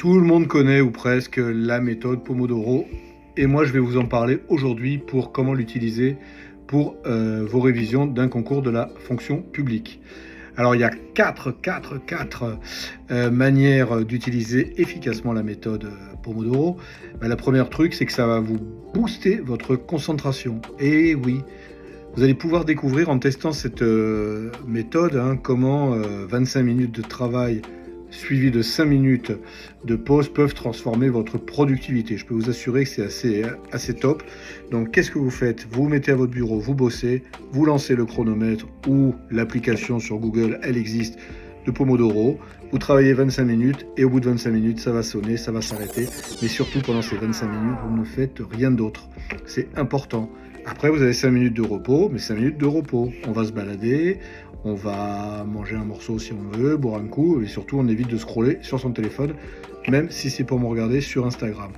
Tout le monde connaît ou presque la méthode Pomodoro et moi je vais vous en parler aujourd'hui pour comment l'utiliser pour vos révisions d'un concours de la fonction publique. Alors il y a quatre manières d'utiliser efficacement la méthode Pomodoro. La première truc, c'est que ça va vous booster votre concentration. Et oui, vous allez pouvoir découvrir en testant cette méthode comment 25 minutes de travail suivi de 5 minutes de pause peuvent transformer votre productivité. Je peux vous assurer que c'est assez top. Donc qu'est-ce que vous faites? Vous vous mettez à votre bureau, vous bossez, vous lancez le chronomètre ou l'application sur Google, elle existe, de Pomodoro. Vous travaillez 25 minutes et au bout de 25 minutes, ça va sonner, ça va s'arrêter. Mais surtout, pendant ces 25 minutes, vous ne faites rien d'autre. C'est important. Après, vous avez 5 minutes de repos, mais 5 minutes de repos. On va se balader, on va manger un morceau si on veut, boire un coup, et surtout, on évite de scroller sur son téléphone, même si c'est pour me regarder sur Instagram.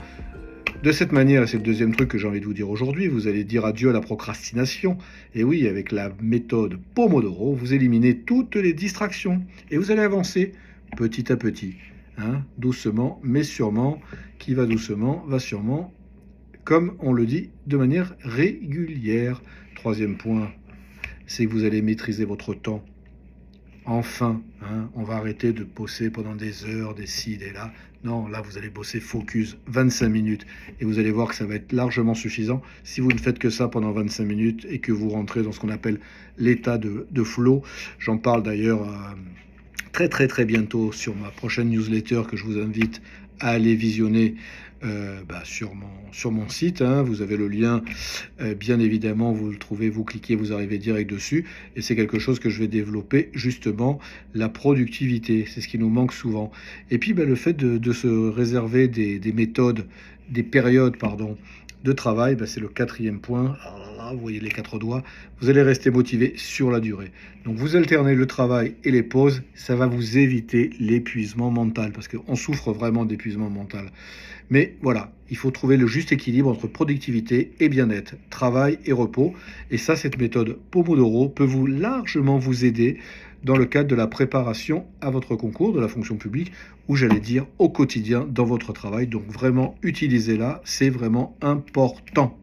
De cette manière, et c'est le deuxième truc que j'ai envie de vous dire aujourd'hui, vous allez dire adieu à la procrastination. Et oui, avec la méthode Pomodoro, vous éliminez toutes les distractions et vous allez avancer petit à petit, doucement mais sûrement. Qui va doucement va sûrement, comme on le dit, de manière régulière. Troisième point, c'est que vous allez maîtriser votre temps. Enfin, on va arrêter de bosser pendant des heures, des ci, des là. Non, là, vous allez bosser focus 25 minutes. Et vous allez voir que ça va être largement suffisant si vous ne faites que ça pendant 25 minutes et que vous rentrez dans ce qu'on appelle l'état de flow. J'en parle d'ailleurs très bientôt sur ma prochaine newsletter que je vous invite à aller visionner sur mon site. Vous avez le lien, bien évidemment, vous le trouvez, vous cliquez, vous arrivez direct dessus. Et c'est quelque chose que je vais développer, justement, la productivité. C'est ce qui nous manque souvent. Et puis le fait de se réserver des méthodes, des périodes, de travail, c'est le quatrième point. Alors là, vous voyez les 4 doigts, vous allez rester motivé sur la durée. Donc vous alternez le travail et les pauses, ça va vous éviter l'épuisement mental, parce qu'on souffre vraiment d'épuisement mental. Mais voilà, il faut trouver le juste équilibre entre productivité et bien-être, travail et repos. Et ça, cette méthode Pomodoro peut largement vous aider dans le cadre de la préparation à votre concours de la fonction publique, ou j'allais dire au quotidien dans votre travail. Donc vraiment, utilisez-la, c'est vraiment important.